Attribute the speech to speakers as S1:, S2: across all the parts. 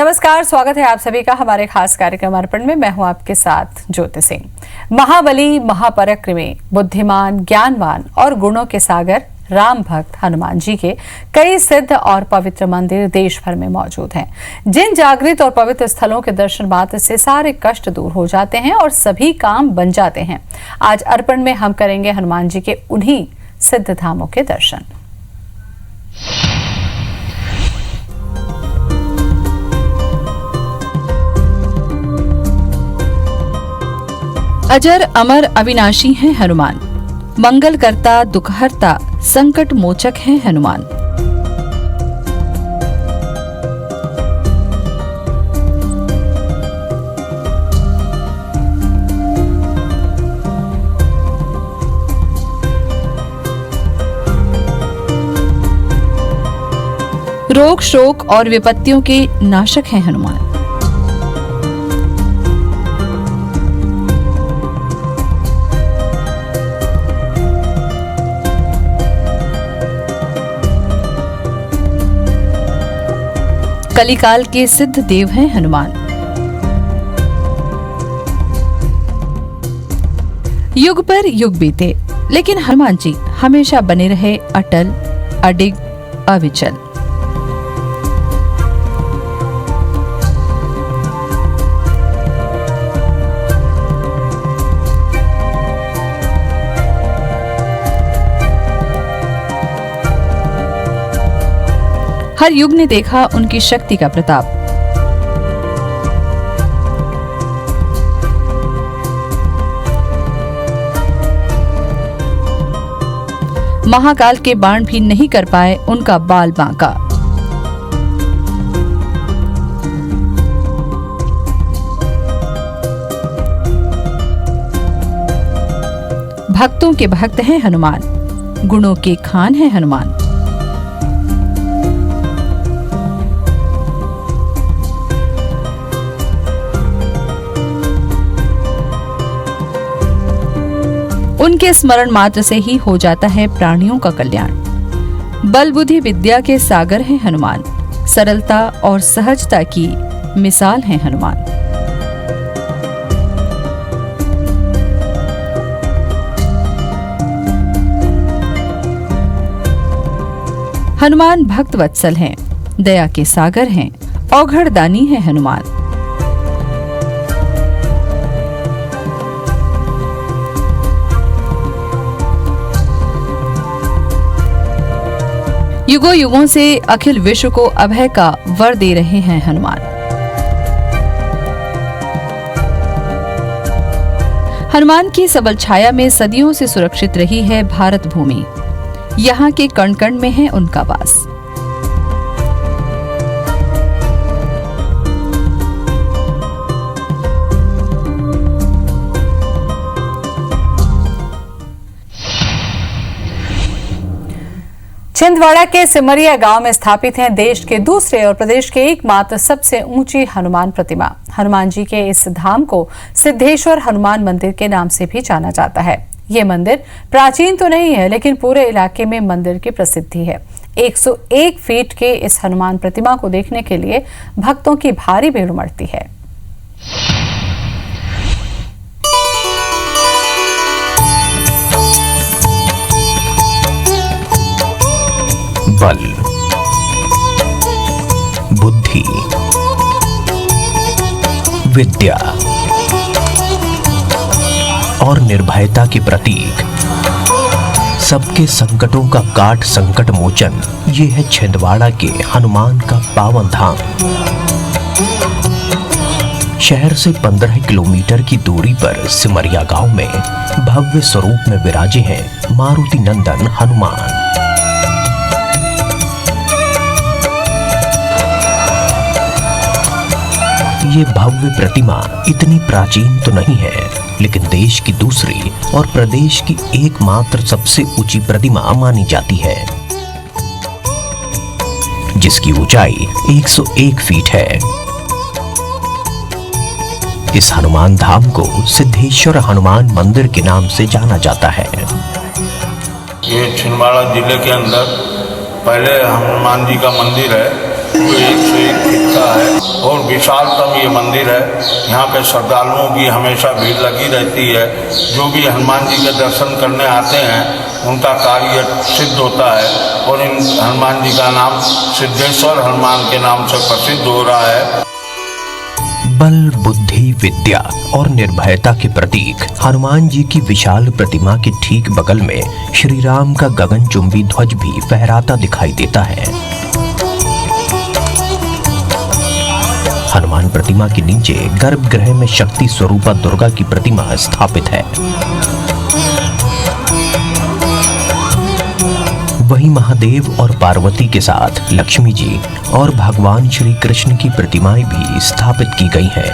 S1: नमस्कार, स्वागत है आप सभी का हमारे खास कार्यक्रम अर्पण में। मैं हूं आपके साथ ज्योति सिंह। महाबली, महापराक्रमी, बुद्धिमान, ज्ञानवान और गुणों के सागर राम भक्त हनुमान जी के कई सिद्ध और पवित्र मंदिर देश भर में मौजूद हैं, जिन जागृत और पवित्र स्थलों के दर्शन मात्र से सारे कष्ट दूर हो जाते हैं और सभी काम बन जाते हैं। आज अर्पण में हम करेंगे हनुमान जी के उन्हीं सिद्ध धामों के दर्शन। अजर अमर अविनाशी हैं हनुमान, मंगल करता, दुखहर्ता, संकट मोचक हैं हनुमान। रोग, शोक और विपत्तियों के नाशक हैं हनुमान। कलिकाल के सिद्ध देव हैं हनुमान। युग पर युग बीते, लेकिन हनुमान जी हमेशा बने रहे अटल, अडिग, अविचल। हर युग ने देखा उनकी शक्ति का प्रताप। महाकाल के बाण भी नहीं कर पाए उनका बाल बांका। भक्तों के भक्त हैं हनुमान, गुणों के खान हैं हनुमान। उनके स्मरण मात्र से ही हो जाता है प्राणियों का कल्याण। बल बुद्धि विद्या के सागर हैं हनुमान, सरलता और सहजता की मिसाल हैं हनुमान। हनुमान भक्त वत्सल हैं, दया के सागर हैं, औघड़ दानी हैं हनुमान। युगों युगों से अखिल विश्व को अभय का वर दे रहे हैं हनुमान। हनुमान की सबल छाया में सदियों से सुरक्षित रही है भारत भूमि। यहाँ के कण कण में है उनका वास। छिंदवाड़ा के सिमरिया गांव में स्थापित है देश के दूसरे और प्रदेश के एकमात्र सबसे ऊंची हनुमान प्रतिमा। हनुमान जी के इस धाम को सिद्धेश्वर हनुमान मंदिर के नाम से भी जाना जाता है। ये मंदिर प्राचीन तो नहीं है, लेकिन पूरे इलाके में मंदिर की प्रसिद्धि है। 101 फीट के इस हनुमान प्रतिमा को देखने के लिए भक्तों की भारी भीड़ उमड़ती है।
S2: बल, बुद्धि, विद्या और निर्भयता के प्रतीक, सबके संकटों का काट संकट मोचन, ये है छिंदवाड़ा के हनुमान का पावन धाम। शहर से 15 किलोमीटर की दूरी पर सिमरिया गांव में भव्य स्वरूप में विराजे हैं मारुति नंदन हनुमान। ये भव्य प्रतिमा इतनी प्राचीन तो नहीं है, लेकिन देश की दूसरी और प्रदेश की एकमात्र सबसे ऊंची प्रतिमा मानी जाती है, जिसकी ऊंचाई 101 फीट है। इस हनुमान धाम को सिद्धेश्वर हनुमान मंदिर के नाम से जाना जाता है।
S3: ये छिंदवाड़ा जिले के अंदर पहले हनुमान जी का मंदिर है जो 101 फीट का है और विशालतम ये मंदिर है। यहाँ पे श्रद्धालुओं की हमेशा भीड़ लगी रहती है। जो भी हनुमान जी के दर्शन करने आते हैं उनका कार्य सिद्ध होता है और इन हनुमान जी का नाम सिद्धेश्वर हनुमान के नाम से प्रसिद्ध हो रहा है।
S2: बल, बुद्धि, विद्या और निर्भयता के प्रतीक हनुमान जी की विशाल प्रतिमा के ठीक बगल में श्री राम का गगनचुंबी ध्वज भी फहराता दिखाई देता है। हनुमान प्रतिमा के नीचे गर्भगृह में शक्ति स्वरूपा दुर्गा की प्रतिमा स्थापित है। वहीं महादेव और पार्वती के साथ लक्ष्मी जी और भगवान श्री कृष्ण की प्रतिमाएं भी स्थापित की गई हैं।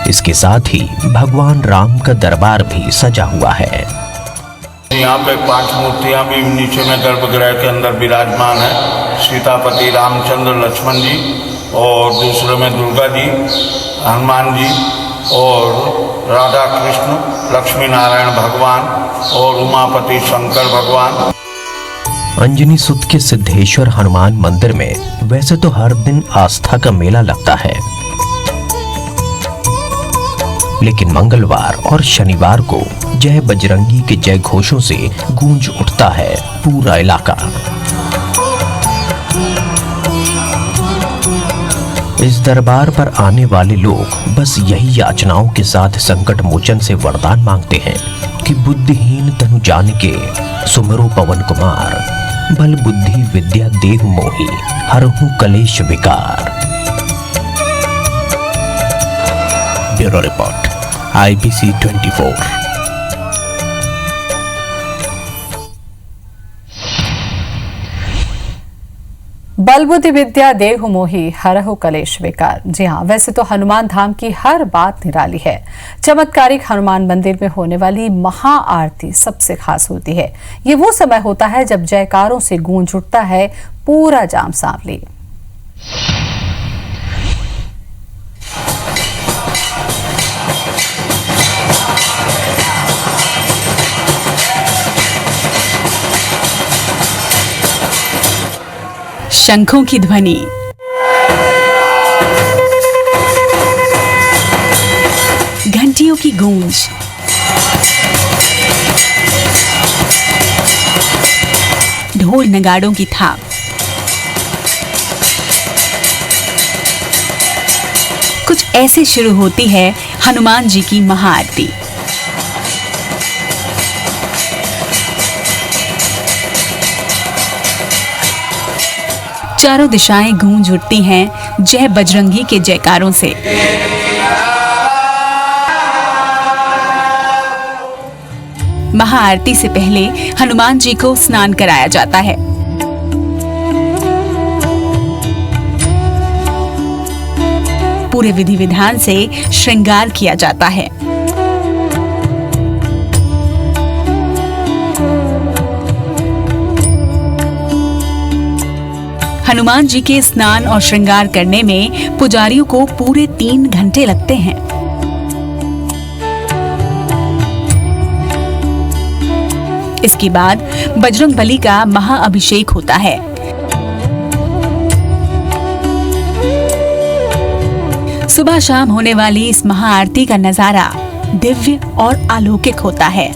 S2: इसके साथ ही भगवान राम का दरबार भी सजा हुआ है।
S3: यहाँ पे 5 मूर्तियाँ भी नीचे में गर्भगृह के अंदर विराजमान है। सीतापति रामचंद्र लक्ष्मण जी और दूसरे में दुर्गा जी, हनुमान जी और राधा कृष्ण, लक्ष्मी नारायण भगवान और उमापति शंकर भगवान।
S2: अंजनी सुत के सिद्धेश्वर हनुमान मंदिर में वैसे तो हर दिन आस्था का मेला लगता है, लेकिन मंगलवार और शनिवार को जय बजरंगी के जय घोषों से गूंज उठता है पूरा इलाका। इस दरबार पर आने वाले लोग बस यही याचनाओं के साथ संकट मोचन से वरदान मांगते हैं कि बुद्धिहीन तनु जानिके सुमिरो पवन कुमार, बल बुद्धि विद्या देहु मोहि, हरहु कलेश विकार। Bureau report, IBC 24।
S1: बल बुद्धि विद्या देहु मोहि, हरहु कलेश विकार। जी हाँ, वैसे तो हनुमान धाम की हर बात निराली है। चमत्कारिक हनुमान मंदिर में होने वाली महाआरती सबसे खास होती है। ये वो समय होता है जब जयकारों से गूंज उठता है पूरा जाम सांवली।
S4: शंखों की ध्वनि, घंटियों की गूंज, ढोल नगाड़ों की थाप, कुछ ऐसे शुरू होती है हनुमान जी की महाआरती। चारों दिशाएं गूंज उठती हैं जय बजरंगी के जयकारों से। महाआरती से पहले हनुमान जी को स्नान कराया जाता है। पूरे विधि विधान से श्रृंगार किया जाता है। हनुमान जी के स्नान और श्रृंगार करने में पुजारियों को पूरे 3 घंटे लगते हैं। इसके बाद बजरंगबली का महाअभिषेक होता है। सुबह शाम होने वाली इस महाआरती का नजारा दिव्य और अलौकिक होता है।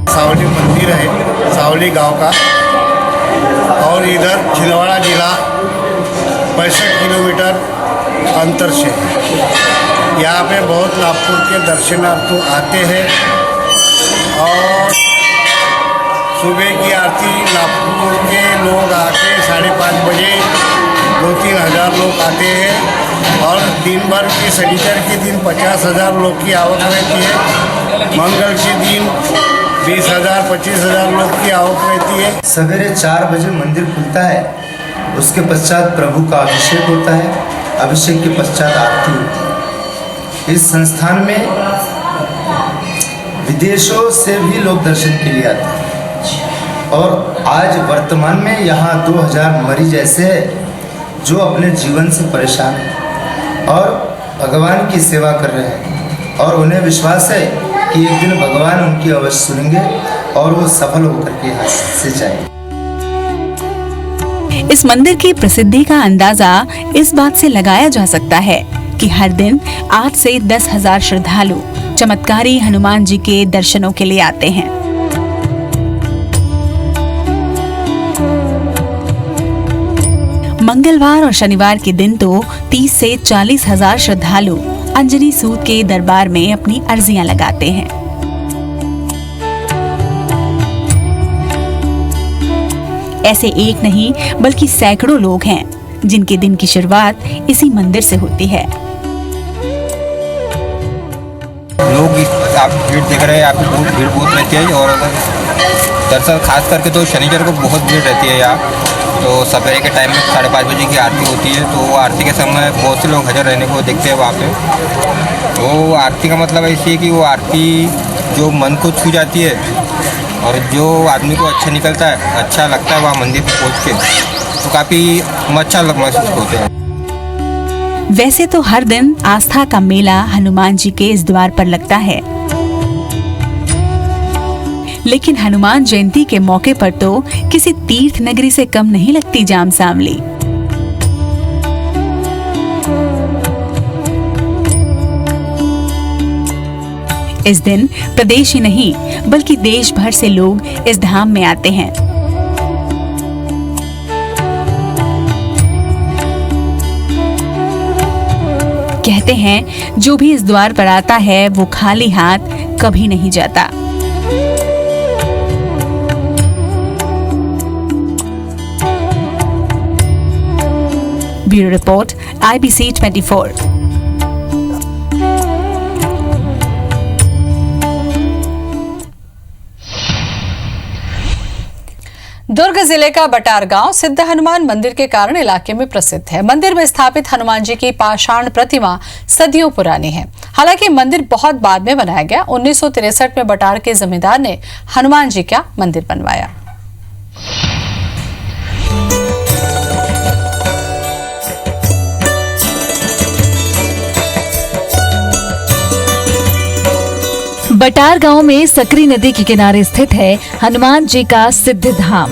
S5: सावली मंदिर है, सावली गांव का, और इधर छिंदवाड़ा जिला 65 किलोमीटर अंतर से। यहाँ पे बहुत नागपुर के दर्शनार्थी आते हैं और सुबह की आरती नागपुर के लोग आके 5:30 बजे 2-3 हज़ार लोग आते हैं और दिन भर के शनिचर के दिन 50,000 लोग की आवक रहती है। मंगल के दिन 20,000 25,000 लोग की आवक रहती है।
S6: सवेरे 4 बजे मंदिर खुलता है, उसके पश्चात प्रभु का अभिषेक होता है। अभिषेक के पश्चात आरती होती है। इस संस्थान में विदेशों से भी लोग दर्शन के लिए आते हैं और आज वर्तमान में यहाँ 2000 मरीज ऐसे हैं जो अपने जीवन से परेशान हैं और भगवान की सेवा कर रहे हैं और उन्हें विश्वास है कि एक दिन भगवान उनकी अवश्य सुनेंगे और वो सफल होकर के हाथ से जाए।
S4: इस मंदिर की प्रसिद्धि का अंदाजा इस बात से लगाया जा सकता है कि हर दिन 8 से 10,000 श्रद्धालु चमत्कारी हनुमान जी के दर्शनों के लिए आते हैं। मंगलवार और शनिवार के दिन तो 30 से 40,000 श्रद्धालु अंजनी सूद के दरबार में अपनी अर्जियां लगाते हैं। ऐसे एक नहीं बल्कि सैकड़ों लोग हैं जिनके दिन की शुरुआत इसी मंदिर से होती है।
S7: लोग आप भीड़ देख रहे हैं, आपको भीड़ बहुत रहती है और दरअसल खास करके तो शनिवार को बहुत भीड़ रहती है यहाँ। तो सवेरे के टाइम में 5:30 बजे की आरती होती है, तो आरती के समय बहुत से लोग हाजिर रहने को देखते हैं वहाँ पे। वो आरती का मतलब ऐसी है कि वो आरती जो मन को छू जाती है और जो आदमी को अच्छा निकलता है, अच्छा लगता है वहाँ मंदिर पर पहुँच के, तो काफ़ी अच्छा महसूस होता है।
S4: वैसे तो हर दिन आस्था का मेला हनुमान जी के इस द्वार पर लगता है, लेकिन हनुमान जयंती के मौके पर तो किसी तीर्थ नगरी से कम नहीं लगती जाम सांवली। इस दिन प्रदेश ही नहीं बल्कि देश भर से लोग इस धाम में आते हैं। कहते हैं जो भी इस द्वार पर आता है वो खाली हाथ कभी नहीं जाता। Bureau report IBC 24।
S1: दुर्ग जिले का बटार गांव सिद्ध हनुमान मंदिर के कारण इलाके में प्रसिद्ध है। मंदिर में स्थापित हनुमान जी की पाषाण प्रतिमा सदियों पुरानी है। हालांकि मंदिर बहुत बाद में बनाया गया। 1963 में बटार के जमींदार ने हनुमान जी का मंदिर बनवाया।
S8: बटार गांव में सकरी नदी के किनारे स्थित है हनुमान जी का सिद्ध धाम।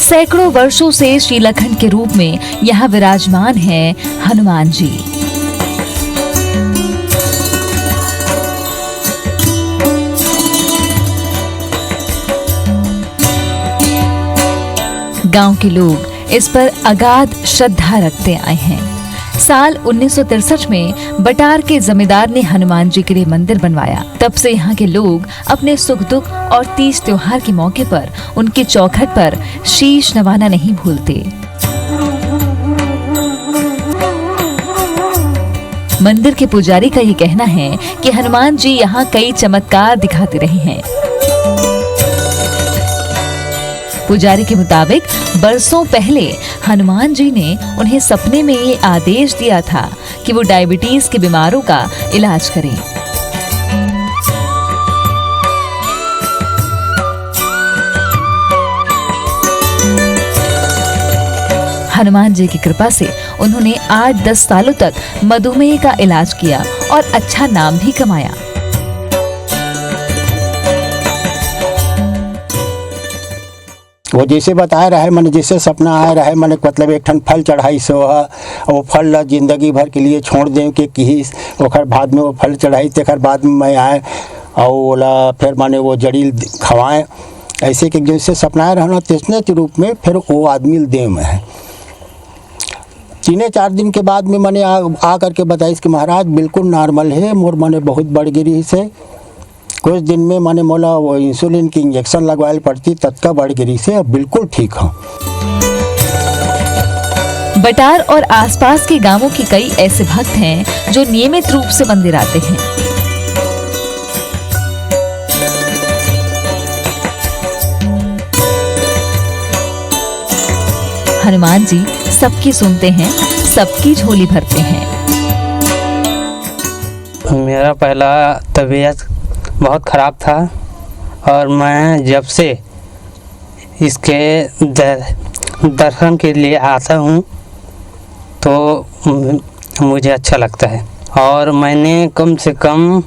S8: सैकड़ों वर्षों से शीलाखंड के रूप में यहाँ विराजमान है हनुमान जी। गांव के लोग इस पर अगाध श्रद्धा रखते आए हैं। साल 1963 में बटार के जमींदार ने हनुमान जी के लिए मंदिर बनवाया। तब से यहाँ के लोग अपने सुख दुख और तीज त्योहार के मौके पर उनके चौखट पर शीश नवाना नहीं भूलते। मंदिर के पुजारी का ये कहना है कि हनुमान जी यहाँ कई चमत्कार दिखाते रहे हैं। पुजारी के मुताबिक बरसों पहले हनुमान जी ने उन्हें सपने में ये आदेश दिया था कि वो डायबिटीज के बीमारों का इलाज करें। हनुमान जी की कृपा से उन्होंने 8-10 सालों तक मधुमेह का इलाज किया और अच्छा नाम भी कमाया।
S9: वो जैसे बताया रहे मैंने, जैसे सपना आया रहे मैंने, मतलब एक ठन फल चढ़ाई सो वो फल ला जिंदगी भर के लिए छोड़ दें कि किस ओखर बाद में वो फल चढ़ाई तेखर बाद में मैं आए और बोला फिर मैंने वो जड़ी खवाएं। ऐसे कि जैसे सपना रहना तिसने के रूप में फिर वो आदमी दे में है। 3-4 दिन के बाद में मैंने आ करके बताई कि महाराज बिल्कुल नॉर्मल है, मोर मैंने बहुत बढ़ गिरी से कुछ दिन में मैंने मोला वो इंसुलिन की इंजेक्शन लगवाई पड़ती तत्का बढ़ गिरी से अब बिल्कुल ठीक हूँ।
S8: बटार और आसपास के गांवों के कई ऐसे भक्त हैं जो नियमित रूप से मंदिर आते हैं। हनुमान जी सबकी सुनते हैं, सबकी झोली भरते हैं।
S10: मेरा पहला तबीयत बहुत ख़राब था और मैं जब से इसके दर्शन के लिए आता हूँ तो मुझे अच्छा लगता है। और मैंने कम से कम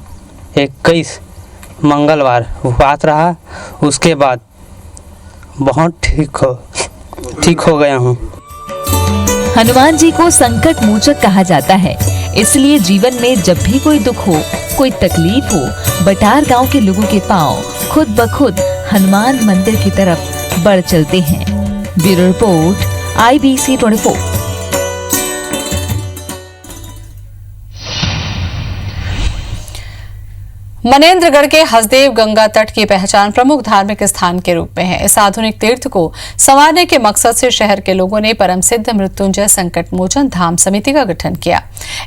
S10: 21 मंगलवार उपवास रहा। उसके बाद बहुत ठीक हो गया हूँ।
S8: हनुमान जी को संकट मोचक कहा जाता है, इसलिए जीवन में जब भी कोई दुख हो, कोई तकलीफ हो, बटार गांव के लोगों के पांव खुद ब खुद हनुमान मंदिर की तरफ बढ़ चलते हैं। Bureau report IBC 24।
S1: मनेंद्रगढ़ के हसदेव गंगा तट की पहचान प्रमुख धार्मिक स्थान के रूप में है। इस आधुनिक तीर्थ को संवारने के मकसद से शहर के लोगों ने परम सिद्ध मृत्युंजय संकट मोचन धाम समिति का गठन किया।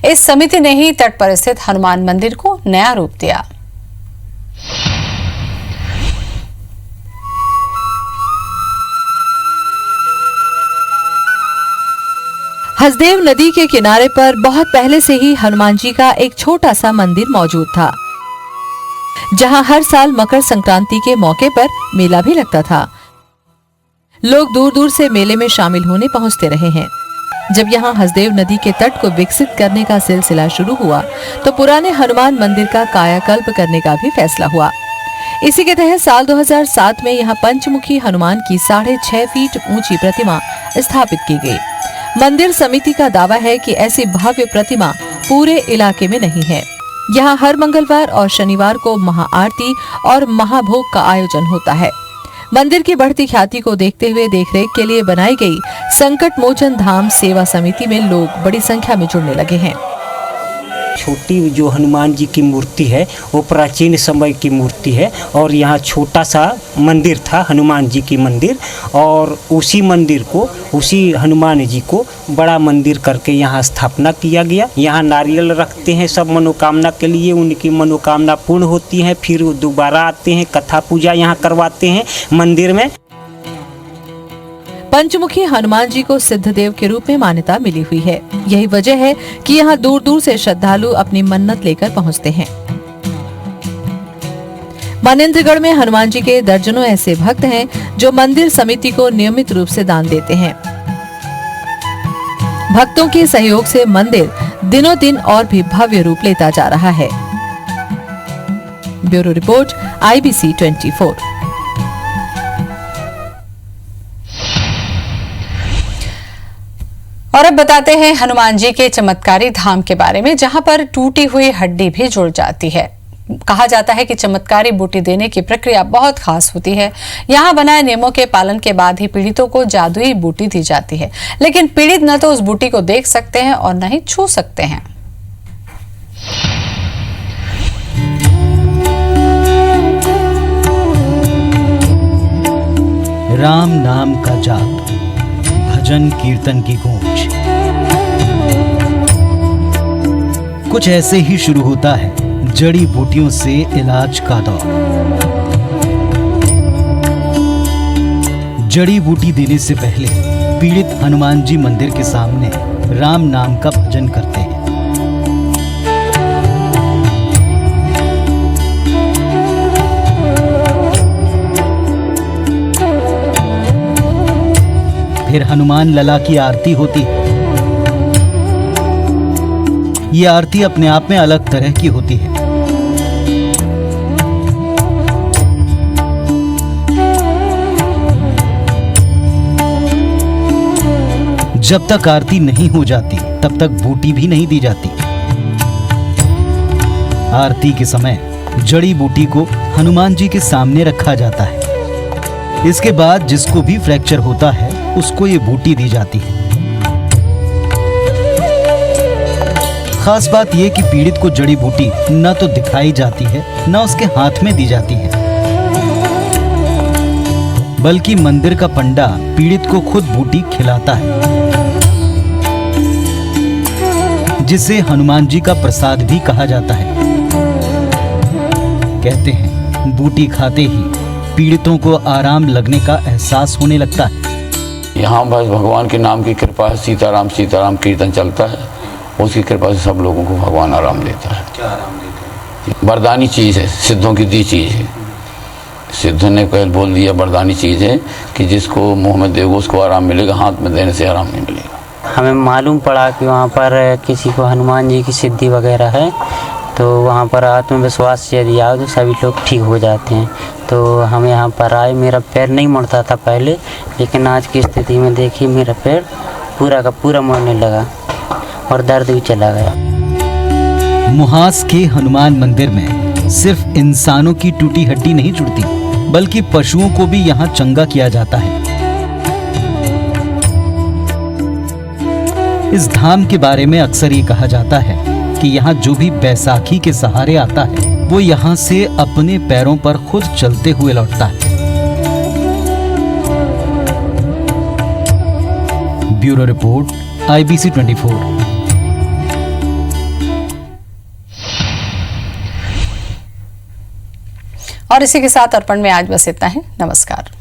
S1: इस समिति ने ही तट पर स्थित हनुमान मंदिर को नया रूप दिया।
S11: हसदेव नदी के किनारे पर बहुत पहले से ही हनुमान जी का एक छोटा सा मंदिर मौजूद था, जहां हर साल मकर संक्रांति के मौके पर मेला भी लगता था। लोग दूर दूर से मेले में शामिल होने पहुंचते रहे हैं। जब यहां हसदेव नदी के तट को विकसित करने का सिलसिला शुरू हुआ तो पुराने हनुमान मंदिर का कायाकल्प करने का भी फैसला हुआ। इसी के तहत साल 2007 में यहां पंचमुखी हनुमान की 6.5 फीट ऊंची प्रतिमा स्थापित की गई। मंदिर समिति का दावा है कि ऐसी भव्य प्रतिमा पूरे इलाके में नहीं है। यहाँ हर मंगलवार और शनिवार को महाआरती और महाभोग का आयोजन होता है। मंदिर की बढ़ती ख्याति को देखते हुए देखरेख के लिए बनाई गई संकट मोचन धाम सेवा समिति में लोग बड़ी संख्या में जुड़ने लगे हैं।
S12: छोटी जो हनुमान जी की मूर्ति है वो प्राचीन समय की मूर्ति है और यहाँ छोटा सा मंदिर था हनुमान जी की मंदिर, और उसी मंदिर को, उसी हनुमान जी को बड़ा मंदिर करके यहाँ स्थापना किया गया। यहाँ नारियल रखते हैं सब मनोकामना के लिए, उनकी मनोकामना पूर्ण होती है। फिर वो दोबारा आते हैं, कथा पूजा यहाँ करवाते हैं मंदिर में।
S11: पंचमुखी हनुमान जी को सिद्धदेव के रूप में मान्यता मिली हुई है। यही वजह है कि यहाँ दूर दूर से श्रद्धालु अपनी मन्नत लेकर पहुँचते हैं। मनेंद्रगढ़ में हनुमान जी के दर्जनों ऐसे भक्त हैं जो मंदिर समिति को नियमित रूप से दान देते हैं। भक्तों के सहयोग से मंदिर दिनों दिन और भी भव्य रूप लेता जा रहा है। Bureau report IBC 24।
S1: और अब बताते हैं हनुमान जी के चमत्कारी धाम के बारे में, जहां पर टूटी हुई हड्डी भी जुड़ जाती है। कहा जाता है कि चमत्कारी बूटी देने की प्रक्रिया बहुत खास होती है। यहाँ बनाए नियमों के पालन के बाद ही पीड़ितों को जादुई बूटी दी जाती है, लेकिन पीड़ित न तो उस बूटी को देख सकते हैं और न ही छू सकते हैं।
S13: राम नाम का जाप, भजन कीर्तन की गूंज, कुछ ऐसे ही शुरू होता है जड़ी बूटियों से इलाज का दौर। जड़ी बूटी देने से पहले पीड़ित हनुमान जी मंदिर के सामने राम नाम का भजन करते हैं। फिर हनुमान लला की आरती होती है। ये आरती अपने आप में अलग तरह की होती है। जब तक आरती नहीं हो जाती तब तक बूटी भी नहीं दी जाती। आरती के समय जड़ी बूटी को हनुमान जी के सामने रखा जाता है। इसके बाद जिसको भी फ्रैक्चर होता है उसको ये बूटी दी जाती है। खास बात यह कि पीड़ित को जड़ी बूटी न तो दिखाई जाती है न उसके हाथ में दी जाती है, बल्कि मंदिर का पंडा पीड़ित को खुद बूटी खिलाता है, जिसे हनुमान जी का प्रसाद भी कहा जाता है। कहते हैं बूटी खाते ही पीड़ितों को आराम लगने का एहसास होने लगता है।
S14: यहाँ बस भगवान के नाम की कृपा है, सीताराम सीताराम कीर्तन चलता है, उसकी कृपा से सब लोगों को भगवान आराम देता है।
S6: क्या आराम देता है?
S14: वरदानी चीज़ है, सिद्धों की दी चीज़ है। सिद्धों ने कल बोल दिया वरदानी चीज़ है कि जिसको मुँह में देगा उसको आराम मिलेगा, हाथ में देने से आराम नहीं मिलेगा।
S10: हमें मालूम पड़ा कि वहाँ पर किसी को हनुमान जी की सिद्धि वगैरह है, तो वहाँ पर आत्मविश्वास से यदि आओ तो सभी लोग ठीक हो जाते हैं। तो हम यहाँ पर आए, मेरा पैर नहीं मुड़ता था पहले, लेकिन आज की स्थिति में देखिए मेरा पैर पूरा का पूरा मुड़ने लगा और दर्द भी चला गया।
S13: मुहास के हनुमान मंदिर में सिर्फ इंसानों की टूटी हड्डी नहीं जुड़ती, बल्कि पशुओं को भी यहाँ चंगा किया जाता है। इस धाम के बारे में अक्सर ये कहा जाता है कि यहाँ जो भी बैसाखी के सहारे आता है वो यहाँ से अपने पैरों पर खुद चलते हुए लौटता है। Bureau report, IBC 24।
S1: और इसी के साथ अर्पण में आज बस इतना है। नमस्कार।